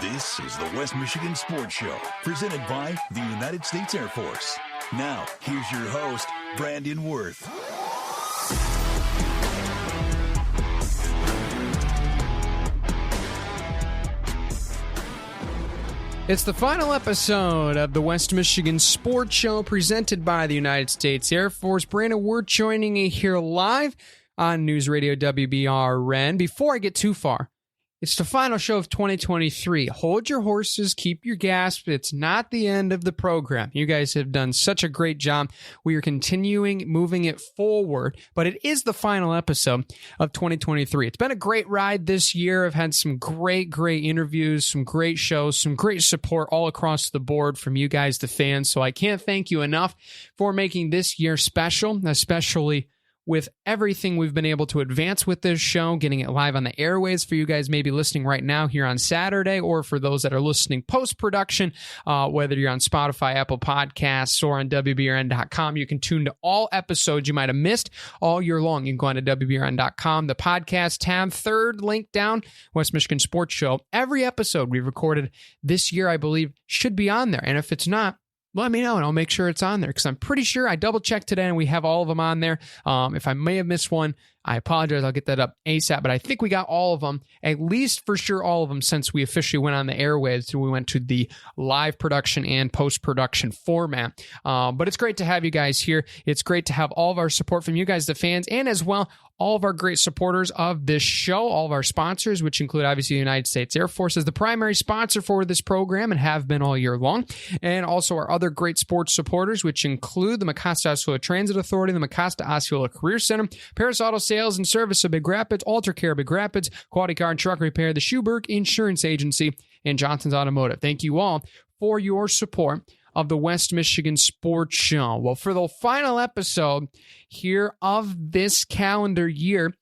This is the West Michigan Sports Show, presented by the United States Air Force. Now, here's your host, Brandon Wirth. It's the final episode of the West Michigan Sports Show presented by the United States Air Force. Brandon Wirth joining you here live on News Radio WBRN. Before I get too far, it's the final show of 2023. Hold your horses, keep your gas. It's not the end of the program. You guys have done such a great job. We are continuing moving it forward, but it is the final episode of 2023. It's been a great ride this year. I've had some great interviews, some great shows, some great support all across the board from you guys, the fans. So I can't thank you enough for making this year special, especially with everything we've been able to advance with this show, getting it live on the airwaves for you guys maybe listening right now here on Saturday, or for those that are listening post-production, whether you're on Spotify, Apple Podcasts, or on WBRN.com. You can tune to all episodes you might have missed all year long. You can go on to WBRN.com, the podcast tab, third link down, West Michigan Sports Show. Every episode we've recorded this year, I believe, should be on there. And if it's not, let me know and I'll make sure it's on there, because I'm pretty sure I double-checked today and we have all of them on there. If I may have missed one, I apologize. I'll get that up ASAP, but I think we got all of them, at least for sure all of them, since we officially went on the airwaves. So we went to the live production and post-production format. But it's great to have you guys here. It's great to have all of our support from you guys, the fans, and as well, all of our great supporters of this show, all of our sponsors, which include obviously the United States Air Force as the primary sponsor for this program and have been all year long. And also our other great sports supporters, which include the Mecosta Osceola Transit Authority, the Mecosta Osceola Career Center, Paris Auto Sales and Service of Big Rapids, Alter Care Big Rapids, Quality Car and Truck Repair, the Schuberg Insurance Agency, and Johnson's Automotive. Thank you all for your support of the West Michigan Sports Show. Well, for the final episode here of this calendar year,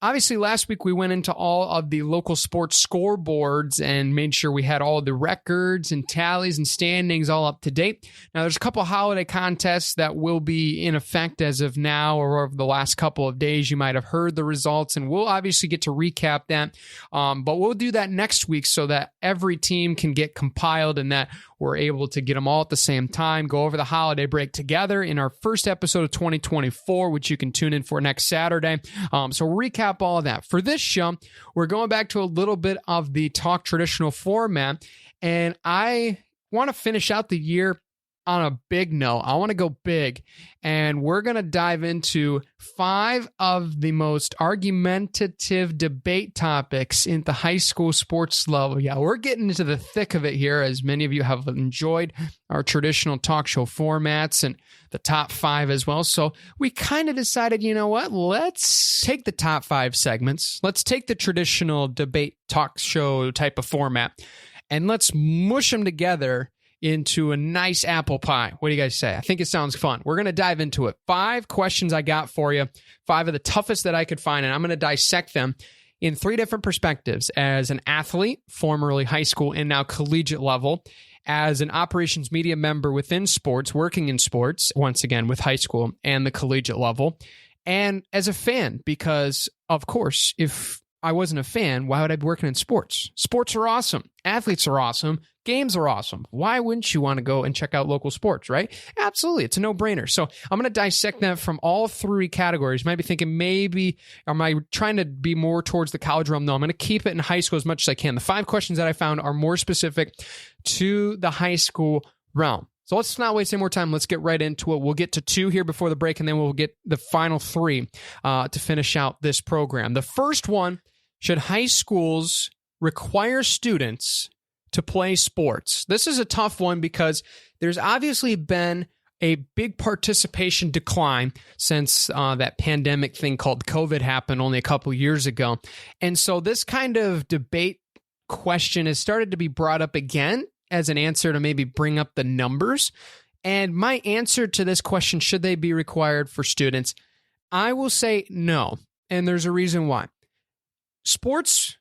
obviously last week we went into all of the local sports scoreboards and made sure we had all the records and tallies and standings all up to date. Now, there's a couple holiday contests that will be in effect as of now or over the last couple of days. You might have heard the results, and we'll obviously get to recap that. But we'll do that next week so that every team can get compiled and that we're able to get them all at the same time, go over the holiday break together in our first episode of 2024, which you can tune in for next Saturday. So we'll recap all of that. For this show, we're going back to a little bit of the talk traditional format, and I want to finish out the year on a big note. I want to go big, and we're going to dive into 5 of the most argumentative debate topics in the high school sports level. Yeah, we're getting into the thick of it here, as many of you have enjoyed our traditional talk show formats and the top 5 as well. So we kind of decided, you know what, let's take the top 5 segments. Let's take the traditional debate talk show type of format, and let's mush them together into a nice apple pie. What do you guys say? I think it sounds fun. We're going to dive into it. 5 questions I got for you, 5 of the toughest that I could find, and I'm going to dissect them in 3 different perspectives: as an athlete, formerly high school and now collegiate level; as an operations media member within sports, working in sports, once again with high school and the collegiate level; and as a fan, because of course, if I wasn't a fan, why would I be working in sports? Sports are awesome. Athletes are awesome. Games are awesome. Why wouldn't you want to go and check out local sports, right? Absolutely. It's a no-brainer. So I'm going to dissect that from all 3 categories. You might be thinking, maybe, am I trying to be more towards the college realm? No, I'm going to keep it in high school as much as I can. The 5 questions that I found are more specific to the high school realm. So let's not waste any more time. Let's get right into it. We'll get to 2 here before the break, and then we'll get the final 3 to finish out this program. The first one: should high schools require students to play sports? This is a tough one because there's obviously been a big participation decline since that pandemic thing called COVID happened only a couple years ago. And so this kind of debate question has started to be brought up again as an answer to maybe bring up the numbers. And my answer to this question, should they be required for students? I will say no. And there's a reason why. Sports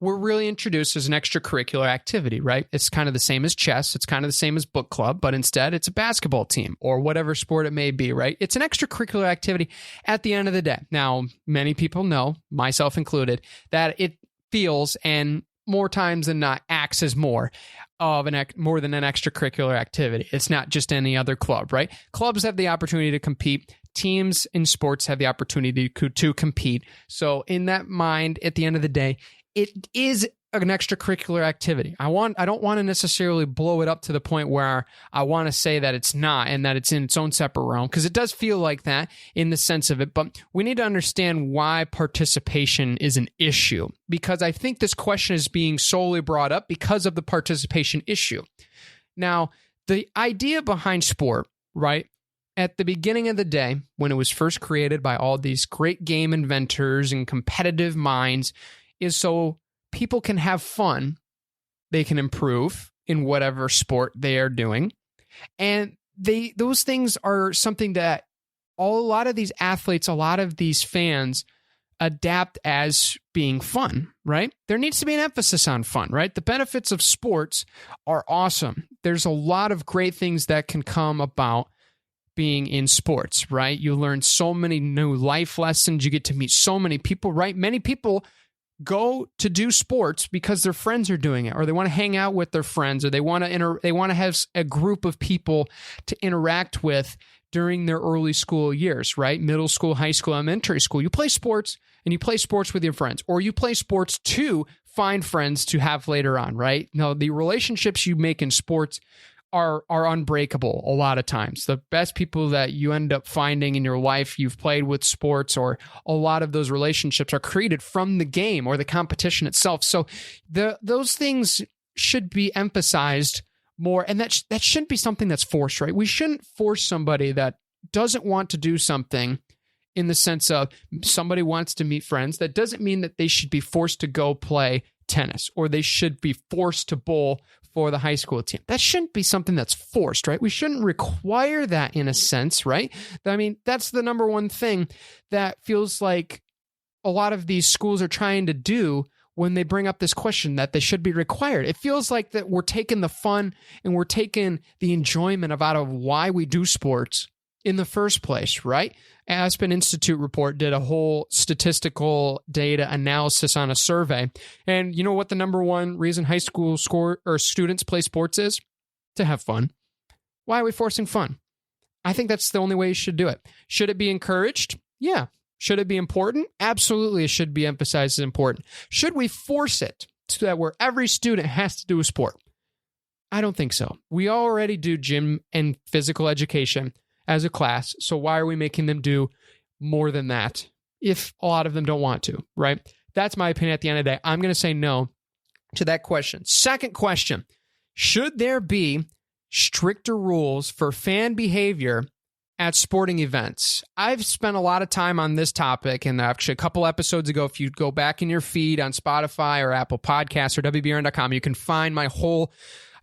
were really introduced as an extracurricular activity, right? It's kind of the same as chess. It's kind of the same as book club, but instead it's a basketball team or whatever sport it may be, right? It's an extracurricular activity at the end of the day. Now, many people know, myself included, that it feels and more times than not acts as more than an extracurricular activity. It's not just any other club, right? Clubs have the opportunity to compete. Teams in sports have the opportunity to compete. So in that mind, at the end of the day, it is an extracurricular activity. I don't want to necessarily blow it up to the point where I want to say that it's not and that it's in its own separate realm, because it does feel like that in the sense of it. But we need to understand why participation is an issue, because I think this question is being solely brought up because of the participation issue. Now, the idea behind sport, right? At the beginning of the day, when it was first created by all these great game inventors and competitive minds, is so people can have fun, they can improve in whatever sport they are doing. And those things are something that a lot of these athletes, a lot of these fans adapt as being fun, right? There needs to be an emphasis on fun, right? The benefits of sports are awesome. There's a lot of great things that can come about being in sports, right? You learn so many new life lessons. You get to meet so many people, right? Many people go to do sports because their friends are doing it, or they want to hang out with their friends, or they want to have a group of people to interact with during their early school years, right? Middle school, high school, elementary school. You play sports, and you play sports with your friends, or you play sports to find friends to have later on, right? Now, the relationships you make in sports are unbreakable a lot of times. The best people that you end up finding in your life, you've played with sports, or a lot of those relationships are created from the game or the competition itself. So those things should be emphasized more, and that shouldn't be something that's forced, right? We shouldn't force somebody that doesn't want to do something in the sense of somebody wants to meet friends. That doesn't mean that they should be forced to go play tennis, or they should be forced to bowl for the high school team. That shouldn't be something that's forced, right? We shouldn't require that in a sense, right? I mean, that's the number one thing that feels like a lot of these schools are trying to do when they bring up this question that they should be required. It feels like that we're taking the fun and we're taking the enjoyment out of why we do sports in the first place, right? Aspen Institute report did a whole statistical data analysis on a survey. And you know what the number one reason high school students play sports is? To have fun. Why are we forcing fun? I think that's the only way you should do it. Should it be encouraged? Yeah. Should it be important? Absolutely, it should be emphasized as important. Should we force it so that where every student has to do a sport? I don't think so. We already do gym and physical education as a class, so why are we making them do more than that if a lot of them don't want to, right? That's my opinion at the end of the day. I'm going to say no to that question. Second question, should there be stricter rules for fan behavior at sporting events? I've spent a lot of time on this topic, and actually a couple episodes ago, if you go back in your feed on Spotify or Apple Podcasts or WBRN.com, you can find my whole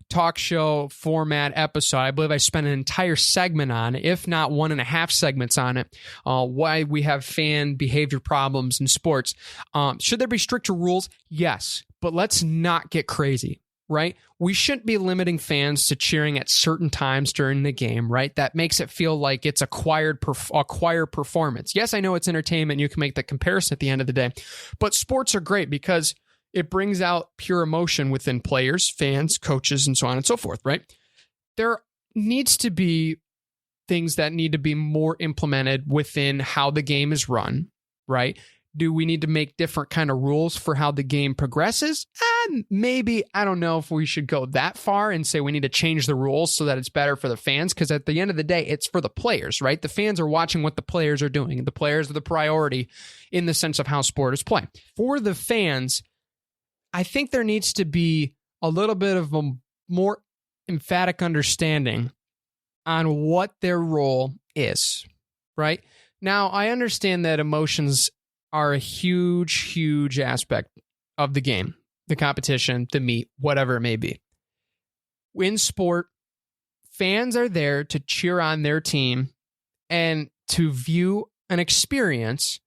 talk show format episode. I believe I spent an entire segment on it, if not 1.5 segments on it, why we have fan behavior problems in sports. Should there be stricter rules? Yes, but let's not get crazy, right? We shouldn't be limiting fans to cheering at certain times during the game, right? That makes it feel like it's acquired performance. Yes, I know it's entertainment. You can make the comparison at the end of the day, but sports are great because it brings out pure emotion within players, fans, coaches, and so on and so forth, right? There needs to be things that need to be more implemented within how the game is run, right? Do we need to make different kind of rules for how the game progresses? Maybe. I don't know if we should go that far and say we need to change the rules so that it's better for the fans, because at the end of the day, it's for the players, right? The fans are watching what the players are doing, and the players are the priority in the sense of how sport is played. For the fans, I think there needs to be a little bit of a more emphatic understanding on what their role is, right? Now, I understand that emotions are a huge, huge aspect of the game, the competition, the meet, whatever it may be. In sport, fans are there to cheer on their team and to view an experience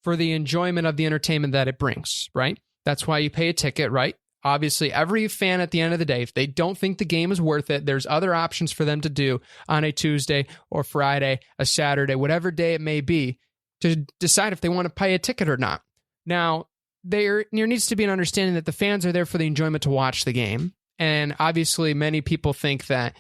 for the enjoyment of the entertainment that it brings, right? That's why you pay a ticket, right? Obviously, every fan at the end of the day, if they don't think the game is worth it, there's other options for them to do on a Tuesday or Friday, a Saturday, whatever day it may be, to decide if they want to pay a ticket or not. Now, there needs to be an understanding that the fans are there for the enjoyment to watch the game. And obviously, many people think that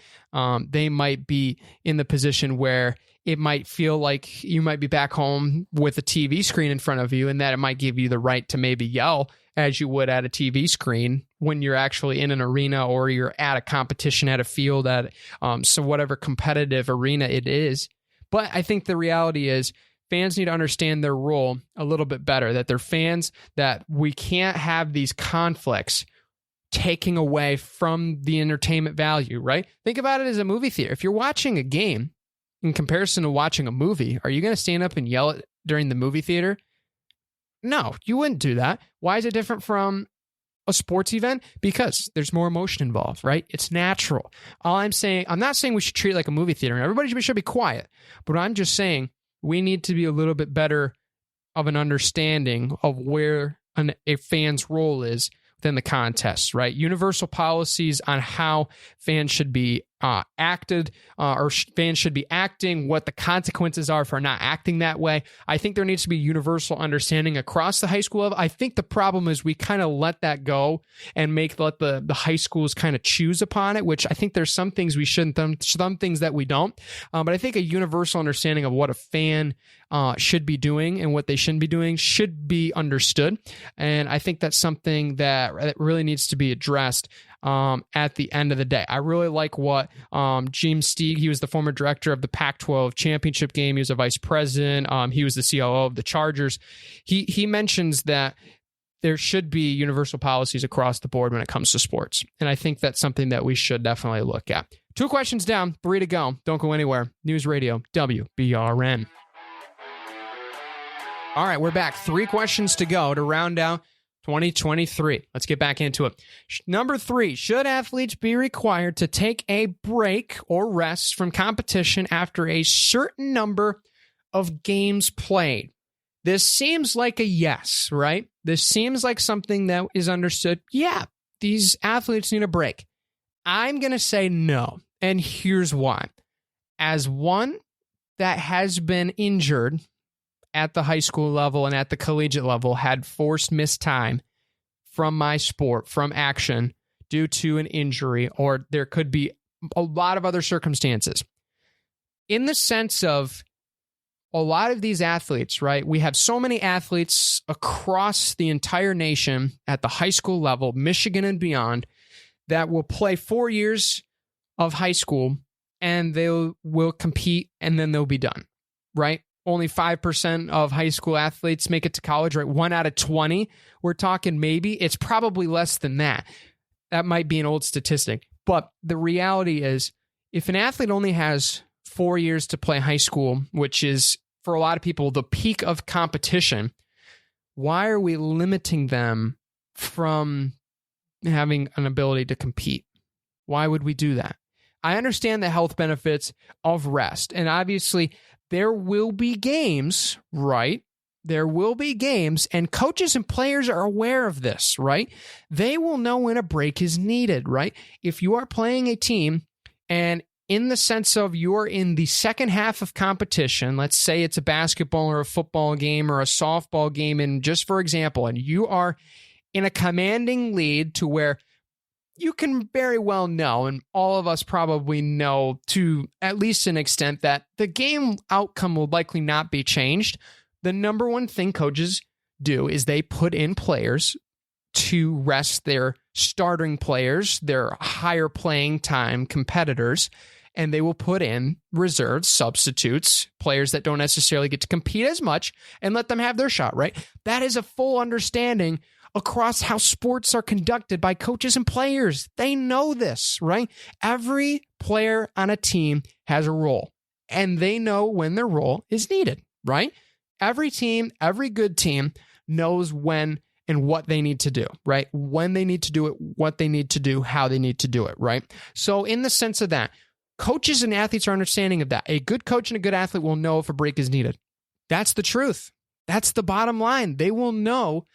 they might be in the position where it might feel like you might be back home with a TV screen in front of you, and that it might give you the right to maybe yell as you would at a TV screen when you're actually in an arena or you're at a competition at a field at so whatever competitive arena it is. But I think the reality is fans need to understand their role a little bit better, that they're fans, that we can't have these conflicts taking away from the entertainment value, right? Think about it as a movie theater. If you're watching a game in comparison to watching a movie, are you going to stand up and yell it during the movie theater? No, you wouldn't do that. Why is it different from a sports event? Because there's more emotion involved, right? It's natural. I'm not saying we should treat it like a movie theater and everybody should be quiet, but I'm just saying we need to be a little bit better of an understanding of where a fan's role is within the contest, right? Universal policies on how fans should be acted or fans should be acting, what the consequences are for not acting that way. I think there needs to be universal understanding across the high school level. I think the problem is we kind of let that go and let the high schools kind of choose upon it, which I think there's some things we shouldn't, some things that we don't. But I think a universal understanding of what a fan should be doing and what they shouldn't be doing should be understood. And I think that's something that really needs to be addressed at the end of the day. I really like what Jim Stieg, he was the former director of the Pac-12 championship game. He was a vice president. He was the COO of the Chargers. He mentions that there should be universal policies across the board when it comes to sports. And I think that's something that we should definitely look at. 2 questions down, 3 to go. Don't go anywhere. News Radio, WBRN. All right, we're back. 3 questions to go to round out 2023. Let's get back into it. Number 3, should athletes be required to take a break or rest from competition after a certain number of games played? This seems like a yes, right? This seems like something that is understood. Yeah, these athletes need a break. I'm going to say no, and here's why. As one that has been injured at the high school level and at the collegiate level, had forced missed time from my sport, from action, due to an injury, or there could be a lot of other circumstances. In the sense of a lot of these athletes, right? We have so many athletes across the entire nation at the high school level, Michigan and beyond, that will play 4 years of high school and they will compete and then they'll be done, right? Only 5% of high school athletes make it to college, right? 1 out of 20. We're talking maybe. It's probably less than that. That might be an old statistic. But the reality is, if an athlete only has 4 years to play high school, which is, for a lot of people, the peak of competition, why are we limiting them from having an ability to compete? Why would we do that? I understand the health benefits of rest. And obviously, there will be games, right? There will be games, and coaches and players are aware of this, right? They will know when a break is needed, right? If you are playing a team, and in the sense of you're in the second half of competition, let's say it's a basketball or a football game or a softball game, and just for example, and you are in a commanding lead to where you can very well know, and all of us probably know to at least an extent, that the game outcome will likely not be changed. The number one thing coaches do is they put in players to rest their starting players, their higher playing time competitors, and they will put in reserves, substitutes, players that don't necessarily get to compete as much, and let them have their shot, right? That is a full understanding across how sports are conducted by coaches and players. They know this, right? Every player on a team has a role, and they know when their role is needed, right? Every team, every good team knows when and what they need to do, right? When they need to do it, what they need to do, how they need to do it, right? So in the sense of that, coaches and athletes are understanding of that. A good coach and a good athlete will know if a break is needed. That's the truth. That's the bottom line. They will know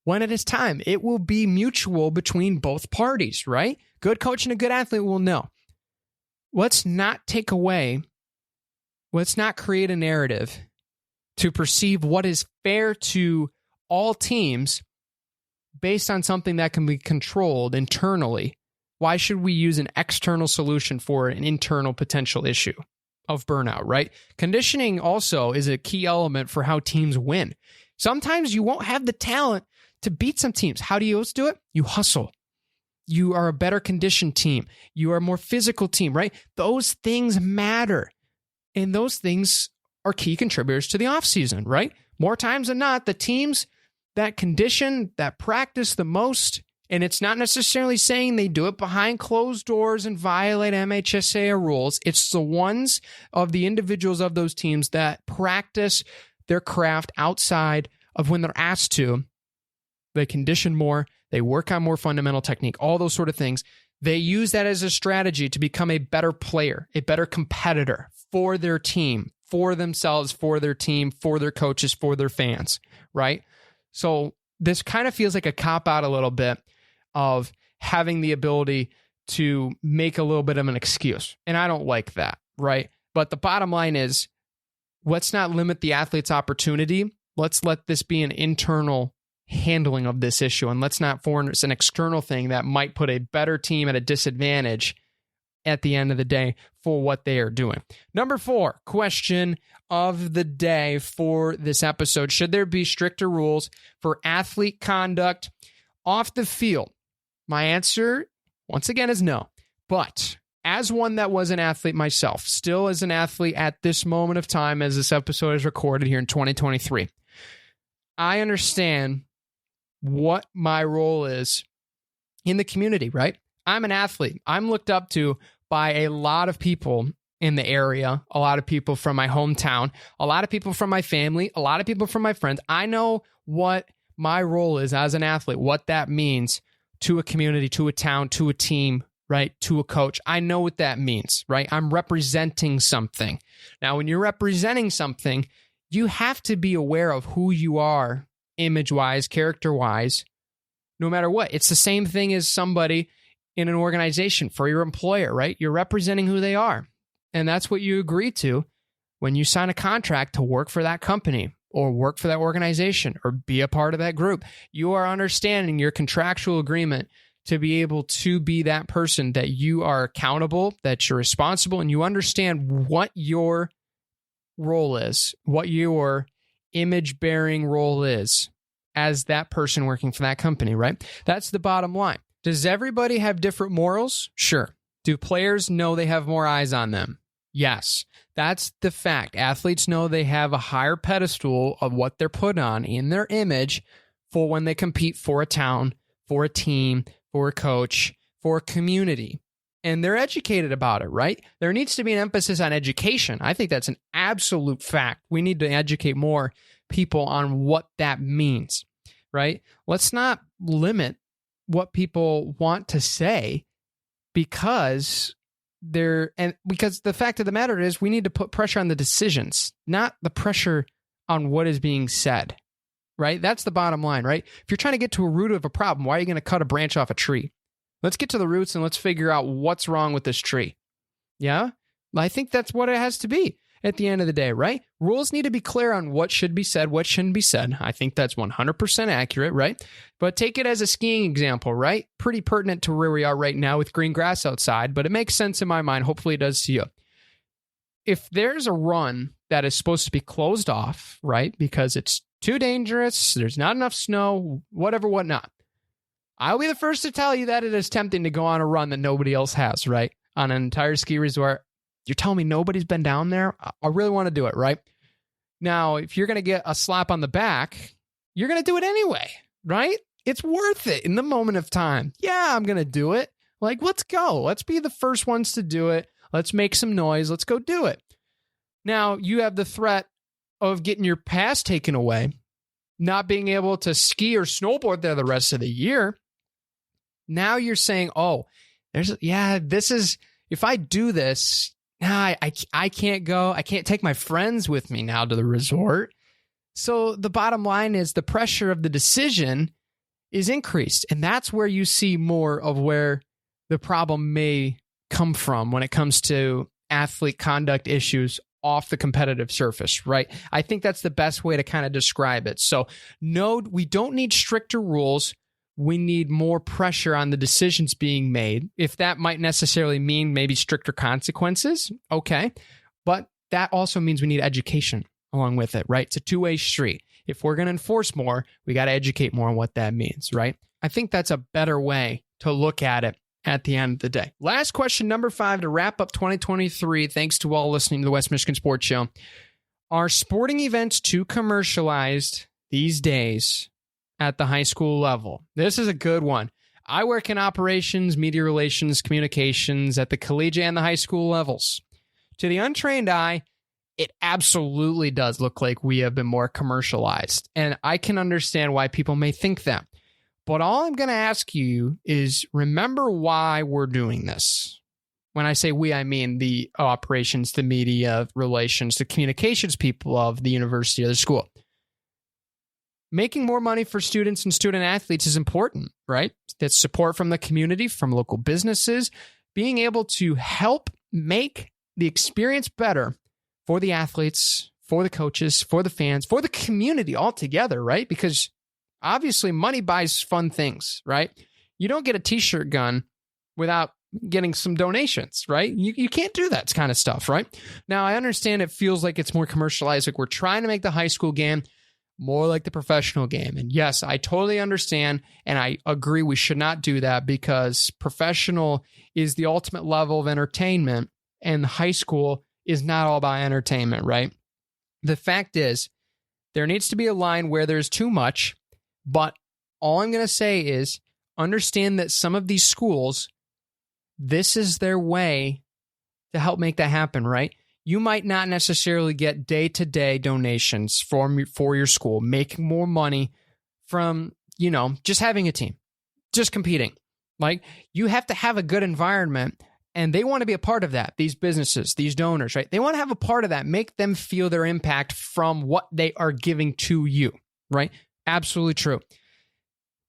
when it is time. It will be mutual between both parties, right? Good coach and a good athlete will know. Let's not take away, let's not create a narrative to perceive what is fair to all teams based on something that can be controlled internally, why should we use an external solution for an internal potential issue of burnout, right? Conditioning also is a key element for how teams win. Sometimes you won't have the talent to beat some teams. How do you always do it? You hustle. You are a better conditioned team. You are a more physical team, right? Those things matter. And those things are key contributors to the offseason, right? More times than not, the teams that condition, that practice the most, and it's not necessarily saying they do it behind closed doors and violate MHSAA rules. It's the ones of the individuals of those teams that practice their craft outside of when they're asked to. They condition more. They work on more fundamental technique, all those sort of things. They use that as a strategy to become a better player, a better competitor for their team, for themselves, for their team, for their coaches, for their fans, right? So this kind of feels like a cop-out a little bit of having the ability to make a little bit of an excuse. And I don't like that, right? But the bottom line is, let's not limit the athlete's opportunity. Let's let this be an internal handling of this issue, and let's not force an external thing that might put a better team at a disadvantage at the end of the day for what they are doing. Number 4, question of the day for this episode. Should there be stricter rules for athlete conduct off the field? My answer, once again, is no. But as one that was an athlete myself, still as an athlete at this moment of time as this episode is recorded here in 2023, I understand what my role is in the community, right? I'm an athlete. I'm looked up to by a lot of people in the area, a lot of people from my hometown, a lot of people from my family, a lot of people from my friends. I know what my role is as an athlete, what that means to a community, to a town, to a team, right? To a coach. I know what that means, right? I'm representing something. Now, when you're representing something, you have to be aware of who you are image-wise, character-wise, no matter what. It's the same thing as somebody in an organization for your employer, right? You're representing who they are. And that's what you agree to when you sign a contract to work for that company or work for that organization or be a part of that group. You are understanding your contractual agreement to be able to be that person, that you are accountable, that you're responsible, and you understand what your role is, what your image-bearing role is as that person working for that company, right? That's the bottom line. Does everybody have different morals? Sure. Do players know they have more eyes on them? Yes. That's the fact. Athletes know they have a higher pedestal of what they're put on in their image for when they compete for a town, for a team, for a coach, for a community. And they're educated about it, right? There needs to be an emphasis on education. I think that's an absolute fact. We need to educate more people on what that means, right? Let's not limit what people want to say because the fact of the matter is we need to put pressure on the decisions, not the pressure on what is being said, right? That's the bottom line, right? If you're trying to get to a root of a problem, why are you going to cut a branch off a tree? Let's get to the roots and let's figure out what's wrong with this tree. Yeah? I think that's what it has to be at the end of the day, right? Rules need to be clear on what should be said, what shouldn't be said. I think that's 100% accurate, right? But take it as a skiing example, right? Pretty pertinent to where we are right now with green grass outside, but it makes sense in my mind. Hopefully it does to you. If there's a run that is supposed to be closed off, right? Because it's too dangerous, there's not enough snow, whatever, whatnot. I'll be the first to tell you that it is tempting to go on a run that nobody else has, right? On an entire ski resort. You're telling me nobody's been down there? I really want to do it, right? Now, if you're going to get a slap on the back, you're going to do it anyway, right? It's worth it in the moment of time. Yeah, I'm going to do it. Like, let's go. Let's be the first ones to do it. Let's make some noise. Let's go do it. Now, you have the threat of getting your pass taken away, not being able to ski or snowboard there the rest of the year. Now you're saying, this is, if I do this, I can't go. I can't take my friends with me now to the resort. So the bottom line is the pressure of the decision is increased. And that's where you see more of where the problem may come from when it comes to athlete conduct issues off the competitive surface, right? I think that's the best way to kind of describe it. So no, we don't need stricter rules we need more pressure on the decisions being made. If that might necessarily mean maybe stricter consequences, okay. But that also means we need education along with it, right? It's a two-way street. If we're going to enforce more, we got to educate more on what that means, right? I think that's a better way to look at it at the end of the day. Last question, number 5, to wrap up 2023. Thanks to all listening to the West Michigan Sports Show. Are sporting events too commercialized these days at the high school level? This is a good one. I work in operations, media relations, communications at the collegiate and the high school levels. To the untrained eye, it absolutely does look like we have been more commercialized. And I can understand why people may think that. But all I'm going to ask you is remember why we're doing this. When I say we, I mean the operations, the media relations, the communications people of the university or the school. Making more money for students and student athletes is important, right? That's support from the community, from local businesses, being able to help make the experience better for the athletes, for the coaches, for the fans, for the community altogether, right? Because obviously money buys fun things, right? You don't get a t-shirt gun without getting some donations, right? You can't do that kind of stuff, right? Now, I understand it feels like it's more commercialized, like we're trying to make the high school game more like the professional game. And yes, I totally understand, and I agree we should not do that because professional is the ultimate level of entertainment, and high school is not all about entertainment, right? The fact is, there needs to be a line where there's too much, but all I'm going to say is understand that some of these schools, this is their way to help make that happen, right? You might not necessarily get day-to-day donations for your school, making more money from, just having a team, just competing. Like, you have to have a good environment, and they want to be a part of that. These businesses, these donors, right? They want to have a part of that, make them feel their impact from what they are giving to you, right? Absolutely true.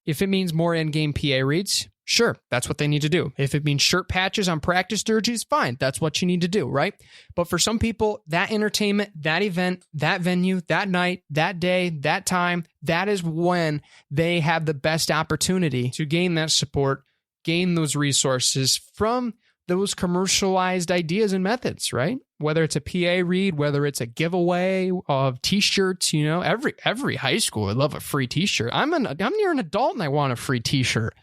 If it means more in-game PA reads, sure, that's what they need to do. If it means shirt patches on practice jerseys, fine, that's what you need to do, right? But for some people, that entertainment, that event, that venue, that night, that day, that time, that is when they have the best opportunity to gain that support, gain those resources from those commercialized ideas and methods, right? Whether it's a PA read, whether it's a giveaway of t-shirts, every high school would love a free t-shirt. I'm near an adult and I want a free t-shirt.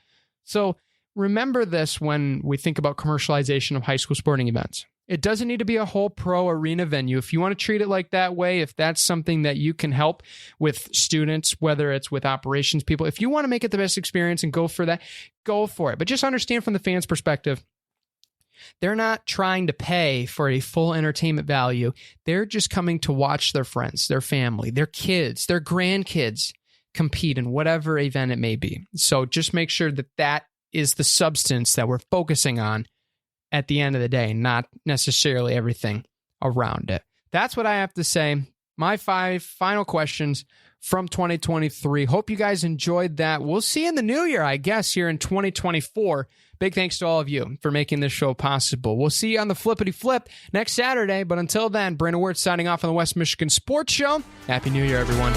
So remember this when we think about commercialization of high school sporting events. It doesn't need to be a whole pro arena venue. If you want to treat it like that way, if that's something that you can help with students, whether it's with operations people, if you want to make it the best experience and go for that, go for it. But just understand from the fans' perspective, they're not trying to pay for a full entertainment value. They're just coming to watch their friends, their family, their kids, their grandkids compete in whatever event it may be. So just make sure that that is the substance that we're focusing on at the end of the day, not necessarily everything around it. That's what I have to say. My 5 final questions from 2023. Hope you guys enjoyed that. We'll see you in the new year, I guess, here in 2024. Big thanks to all of you for making this show possible. We'll see you on the Flippity Flip next Saturday. But until then, Brandon Wirth signing off on the West Michigan Sports Show. Happy New Year, everyone.